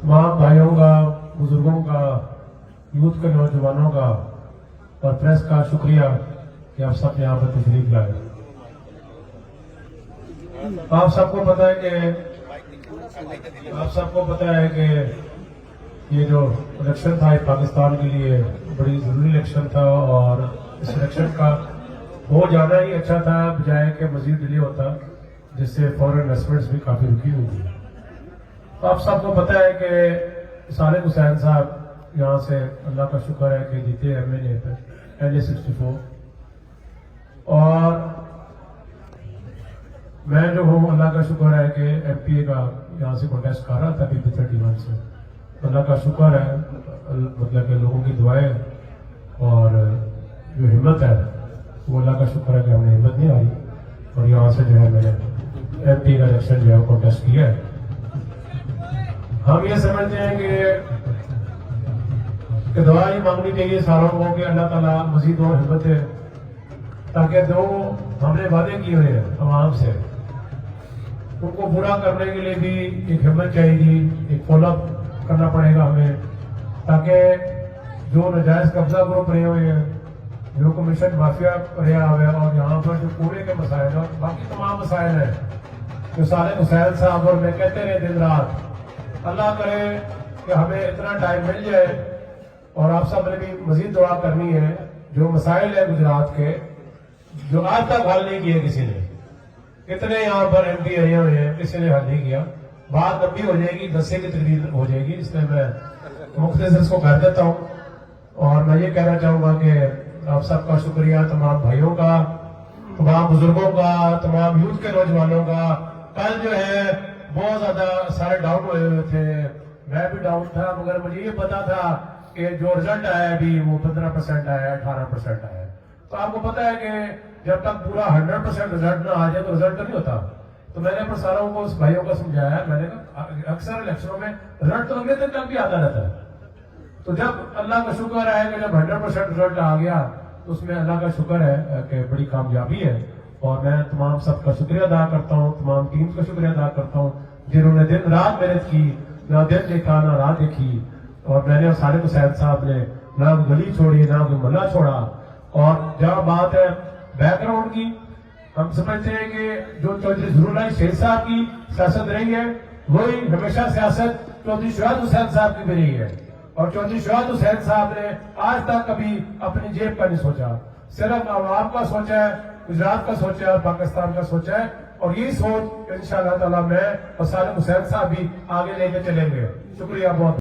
तमाम भाइयों का, बुजुर्गों का, यूथ के नौजवानों का और प्रेस का शुक्रिया कि आप सब यहाँ पर तशरीफ लाए। आप सबको पता है कि ये जो इलेक्शन था पाकिस्तान के लिए बड़ी जरूरी इलेक्शन था और इस इलेक्शन का हो जाना ही अच्छा था बजाय कि मजीद डिले होता, जिससे फॉरेन इन्वेस्टमेंट्स भी काफी रुकी हुई थी। तो आप सबको पता है कि सालेक हुसैन साहब यहाँ से अल्लाह का शुक्र है कि जीते MNA पे NA 64, और मैं जो हूँ अल्लाह का शुक्र है कि MPA का यहाँ से कॉन्टेस्ट कर रहा था PP 31 से। अल्लाह का शुक्र है, मतलब कि लोगों की दुआएं और जो हिम्मत है वो अल्लाह का शुक्र है कि हमने हिम्मत नहीं हारी और यहाँ से जो है मैंने MPA का इलेक्शन जो है कॉन्टेस्ट किया है। हम ये समझते हैं कि दुआ ही मांगनी चाहिए सारों को कि अल्लाह ताला मजीद और हिम्मत है, ताकि जो हमने वादे किए हुए हैं आवाम से उनको पूरा करने के लिए भी एक हिम्मत चाहिए, एक फॉलोअप करना पड़ेगा हमें, ताकि जो नाजायज कब्जा ग्रुप रहे हुए हैं, जो कमीशन माफिया रहा हुआ है और यहाँ पर जो कूड़े के मसाइल और बाकी तमाम मसाइल हैं जो सालेक हुसैन साहब और मैं कहते रहे दिन रात, अल्लाह करे कि हमें इतना टाइम मिल जाए और आप सब ने भी मजीद दुआ करनी है। जो मसाइल है गुजरात के जो आज तक हल नहीं किए किसी ने, कितने यहाँ पर MP आए हुए हैं, किसी ने हल नहीं किया। बात लंबी हो जाएगी, 10 की तकरीर हो जाएगी, इसलिए मैं मुख्तसर को कर देता हूँ। और मैं ये कहना चाहूंगा कि आप सबका शुक्रिया, तमाम भाइयों का, तमाम बुजुर्गों का, तमाम यूथ के नौजवानों का। कल जो है बहुत ज्यादा सारे डाउन हुए हुए थे, मैं भी डाउन था, मगर मुझे ये पता था कि जो रिजल्ट आया अभी वो 15% आया, 18% आया। तो आपको पता है कि जब तक पूरा 100% रिजल्ट ना आ जाए तो रिजल्ट नहीं होता। तो मैंने प्रसारों को, उस भाइयों को समझाया, मैंने कहा अक्सर इलेक्शनों में रिजल्ट तो अगले दिन तक भी आता रहता है। तो जब अल्लाह का शुक्र है कि जब 100% रिजल्ट आ गया तो उसमें अल्लाह का शुक्र है कि बड़ी कामयाबी है। और मैं तमाम सबका शुक्रिया अदा करता हूँ, तमाम टीम का शुक्रिया अदा करता हूँ जिन्होंने दिन रात मेहनत की, ना दिन देखा ना रात देखी। और मैंने सालेक हुसैन साहब ने ना गली छोड़ी ना कोई मल्ला छोड़ा। और जहाँ बात है बैकग्राउंड की, हम समझते हैं कि जो चौधरी ज़रूर शेख साहब की सियासत रही है वही हमेशा सियासत चौधरी शुहाद हुसैन साहब की भी रही है। और चौधरी शुहाद हुसैन साहब ने आज तक कभी अपनी जेब का नहीं सोचा, सिर्फ आवाम का सोचा है, गुजरात का सोचा है और पाकिस्तान का सोचा है। और यही सोच इंशाअल्लाह ताला मैं और सालेक हुसैन साहब भी आगे लेके चलेंगे। शुक्रिया बहुत।